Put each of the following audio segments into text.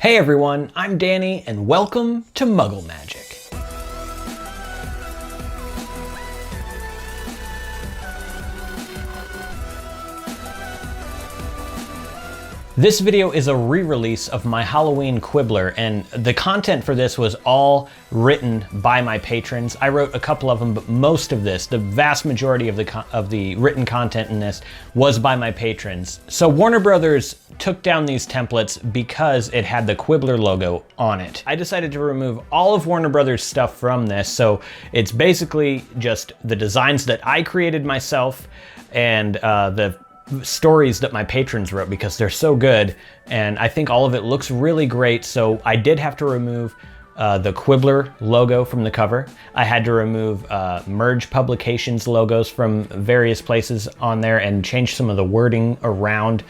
Hey everyone, I'm Danny and welcome to Muggle Magic. This video is a re-release of my Halloween Quibbler, and the content for this was all written by my patrons. I wrote a couple of them, but most of this, the vast majority of the written content in this was by my patrons. So Warner Brothers took down these templates because it had the Quibbler logo on it. I decided to remove all of Warner Brothers stuff from this, so it's basically just the designs that I created myself and the stories that my patrons wrote because they're so good, and I think all of it looks really great. So I did have to remove the Quibbler logo from the cover. I had to remove Merge Publications logos from various places on there and change some of the wording around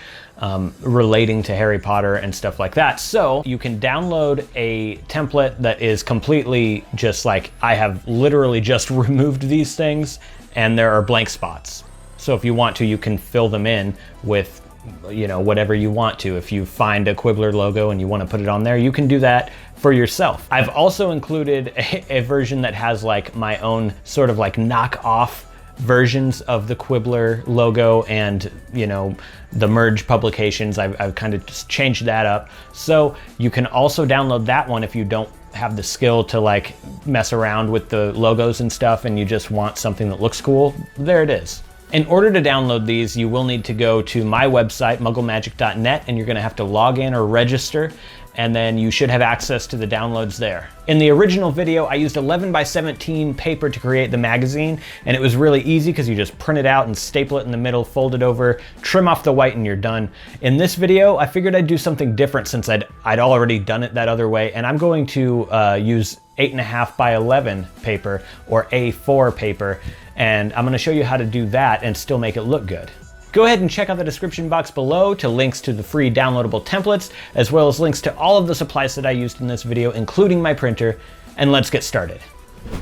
relating to Harry Potter and stuff like that. So you can download a template that is completely just like, I have literally just removed these things and there are blank spots. So if you want to, you can fill them in with, you know, whatever you want to. If you find a Quibbler logo and you want to put it on there, you can do that for yourself. I've also included a version that has like my own sort of like knockoff versions of the Quibbler logo and, you know, the Merge Publications. I've kind of just changed that up. So you can also download that one if you don't have the skill to like mess around with the logos and stuff and you just want something that looks cool. There it is. In order to download these, you will need to go to my website, mugglemagik.net, and you're gonna have to log in or register, and then you should have access to the downloads there. In the original video, I used 11x17 paper to create the magazine, and it was really easy because you just print it out and staple it in the middle, fold it over, trim off the white, and you're done. In this video, I figured I'd do something different since I'd already done it that other way, and I'm going to use 8.5x11 paper, or A4 paper, and I'm gonna show you how to do that and still make it look good. Go ahead and check out the description box below to links to the free downloadable templates, as well as links to all of the supplies that I used in this video, including my printer, and let's get started.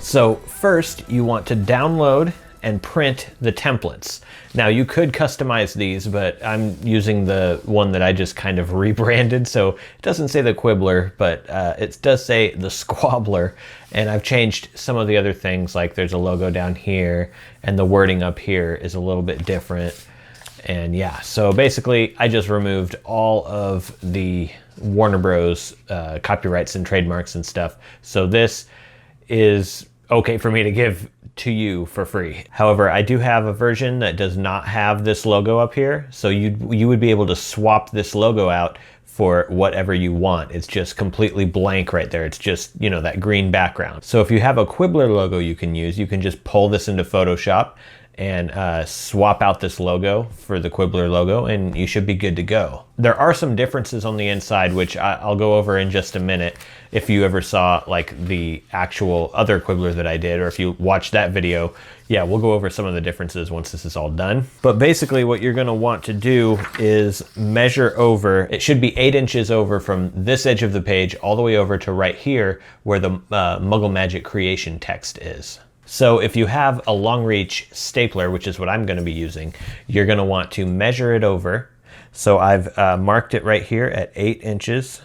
So first, you want to download and print the templates. Now you could customize these, but I'm using the one that I just kind of rebranded. So it doesn't say the Quibbler, but it does say the Squabbler. And I've changed some of the other things, like there's a logo down here and the wording up here is a little bit different. And yeah, so basically I just removed all of the Warner Bros. Copyrights and trademarks and stuff. So this is okay for me to give to you for free. However, I do have a version that does not have this logo up here. So you would be able to swap this logo out for whatever you want. It's just completely blank right there. It's just, you know, that green background. So if you have a Quibbler logo you can use, you can just pull this into Photoshop and swap out this logo for the Quibbler logo and you should be good to go. There are some differences on the inside, which I'll go over in just a minute. If you ever saw like the actual other Quibbler that I did, or if you watched that video, yeah, we'll go over some of the differences once this is all done. But basically what you're gonna want to do is measure over, it should be 8 inches over from this edge of the page all the way over to right here where the Muggle Magic creation text is. So if you have a long reach stapler, which is what I'm gonna be using, you're gonna want to measure it over. So I've marked it right here at 8 inches.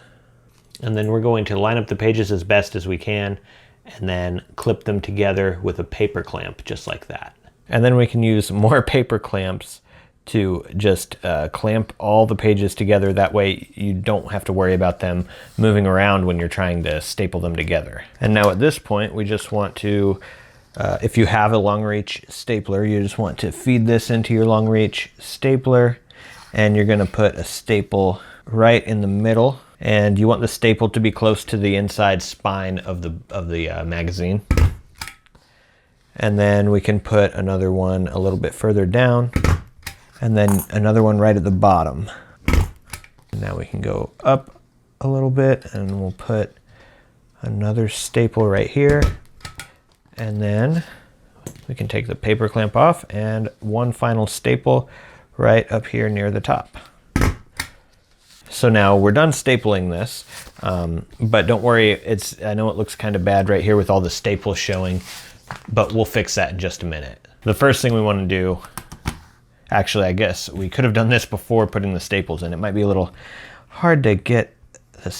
And then we're going to line up the pages as best as we can and then clip them together with a paper clamp, just like that. And then we can use more paper clamps to just clamp all the pages together. That way you don't have to worry about them moving around when you're trying to staple them together. And now at this point, we just want to, if you have a long reach stapler, you just want to feed this into your long reach stapler, and you're gonna put a staple right in the middle. And you want the staple to be close to the inside spine of the magazine. And then we can put another one a little bit further down, and then another one right at the bottom. And now we can go up a little bit and we'll put another staple right here. And then we can take the paper clamp off and one final staple right up here near the top. So now we're done stapling this, but don't worry, I know it looks kind of bad right here with all the staples showing, but we'll fix that in just a minute. The first thing we want to do, actually I guess we could have done this before putting the staples in. It might be a little hard to get the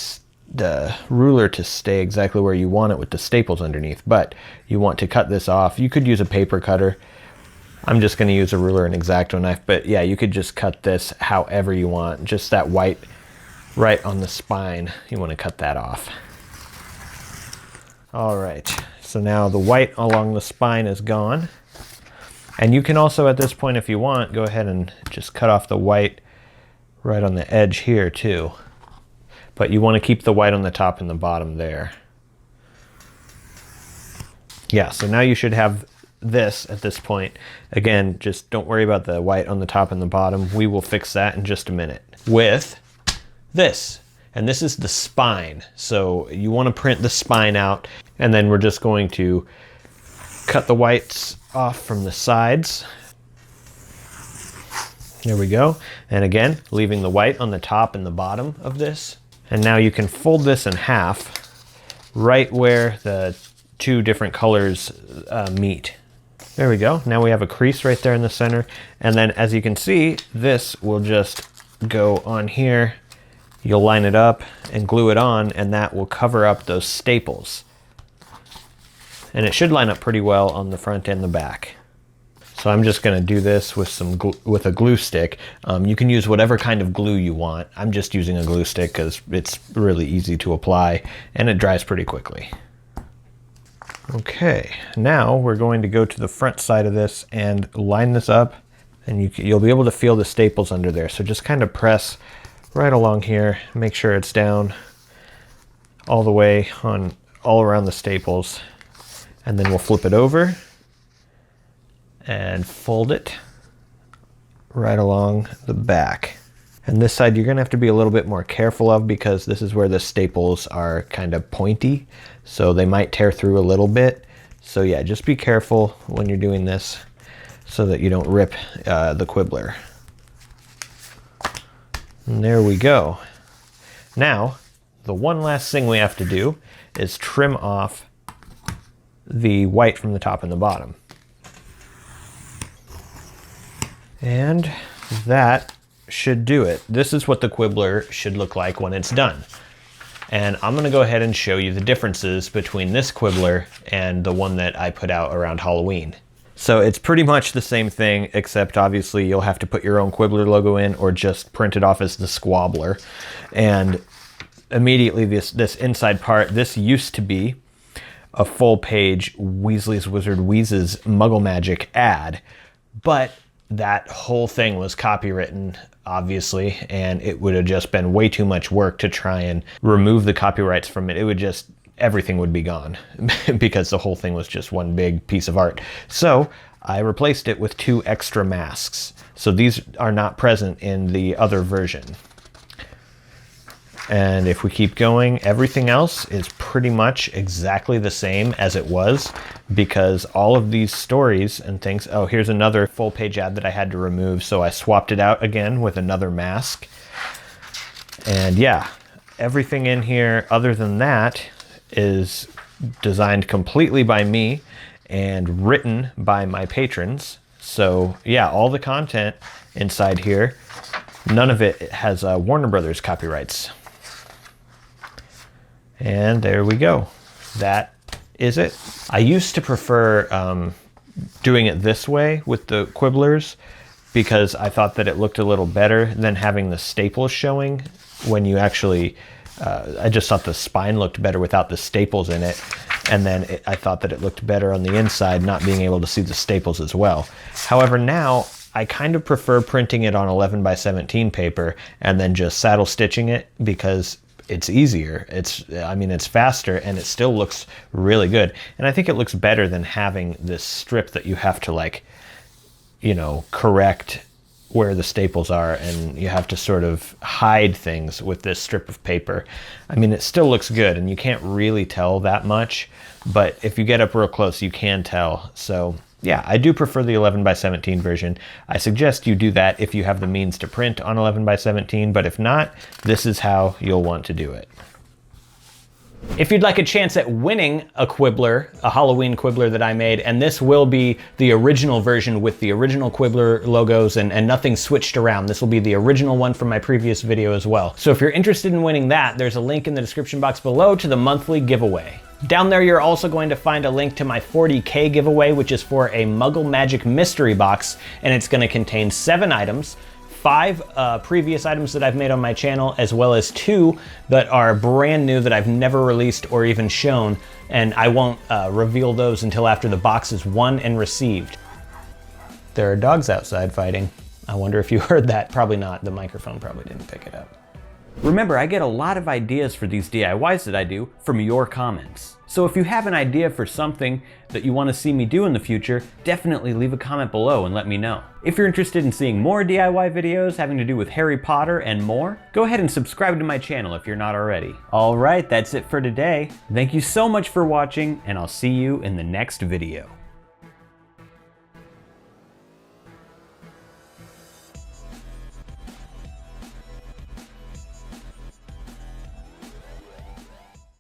the ruler to stay exactly where you want it with the staples underneath, but you want to cut this off. You could use a paper cutter. I'm just going to use a ruler and X-Acto knife, but yeah, you could just cut this however you want. Just that white right on the spine, you want to cut that off. All right, so now the white along the spine is gone. And you can also, at this point, if you want, go ahead and just cut off the white right on the edge here too. But you want to keep the white on the top and the bottom there. Yeah, so now you should have this at this point. Again, just don't worry about the white on the top and the bottom. We will fix that in just a minute with this. And this is the spine. So you want to print the spine out, and then we're just going to cut the whites off from the sides. There we go. And again, leaving the white on the top and the bottom of this. And now you can fold this in half right where the two different colors meet. There we go. Now we have a crease right there in the center. And then as you can see, this will just go on here. You'll line it up and glue it on, and that will cover up those staples. And it should line up pretty well on the front and the back. So I'm just going to do this with with a glue stick. You can use whatever kind of glue you want. I'm just using a glue stick because it's really easy to apply and it dries pretty quickly. Okay, now we're going to go to the front side of this and line this up, and you'll be able to feel the staples under there. So just kind of press right along here, make sure it's down all the way on all around the staples, and then we'll flip it over and fold it right along the back. And this side you're gonna have to be a little bit more careful of, because this is where the staples are kind of pointy, so they might tear through a little bit. So yeah, just be careful when you're doing this so that you don't rip the Quibbler. And there we go. Now, the one last thing we have to do is trim off the white from the top and the bottom. And that should do it. This is what the Quibbler should look like when it's done. And I'm gonna go ahead and show you the differences between this Quibbler and the one that I put out around Halloween. So it's pretty much the same thing, except obviously you'll have to put your own Quibbler logo in or just print it off as the Squabbler. And immediately this inside part, this used to be a full page Weasley's Wizard Wheezes Muggle Magic ad, but that whole thing was copywritten, obviously, and it would have just been way too much work to try and remove the copyrights from it. It would just, everything would be gone because the whole thing was just one big piece of art. So I replaced it with 2 extra masks. So these are not present in the other version. And if we keep going, everything else is pretty much exactly the same as it was, because all of these stories and things, oh, here's another full page ad that I had to remove. So I swapped it out again with another mask. And yeah, everything in here other than that is designed completely by me and written by my patrons. So yeah, all the content inside here, none of it has Warner Brothers copyrights. And there we go. That is it. I used to prefer doing it this way with the Quibblers, because I thought that it looked a little better than having the staples showing when you actually, I just thought the spine looked better without the staples in it. And then I thought that it looked better on the inside, not being able to see the staples as well. However, now I kind of prefer printing it on 11 by 17 paper and then just saddle stitching it, because it's easier. I mean, it's faster and it still looks really good. And I think it looks better than having this strip that you have to, like, you know, correct where the staples are, and you have to sort of hide things with this strip of paper. I mean, it still looks good and you can't really tell that much, but if you get up real close, you can tell. So yeah, I do prefer the 11 by 17 version. I suggest you do that if you have the means to print on 11 by 17, but if not, this is how you'll want to do it. If you'd like a chance at winning a Quibbler, a Halloween Quibbler that I made, and this will be the original version with the original Quibbler logos and nothing switched around. This will be the original one from my previous video as well. So if you're interested in winning that, there's a link in the description box below to the monthly giveaway. Down there, you're also going to find a link to my 40K giveaway, which is for a Muggle Magic mystery box, and it's going to contain 7 items. 5 previous items that I've made on my channel, as well as 2 that are brand new that I've never released or even shown, and I won't reveal those until after the box is won and received. There are dogs outside fighting. I wonder if you heard that. Probably not. The microphone probably didn't pick it up. Remember, I get a lot of ideas for these DIYs that I do from your comments. So if you have an idea for something that you want to see me do in the future, definitely leave a comment below and let me know. If you're interested in seeing more DIY videos having to do with Harry Potter and more, go ahead and subscribe to my channel if you're not already. All right, that's it for today. Thank you so much for watching, and I'll see you in the next video.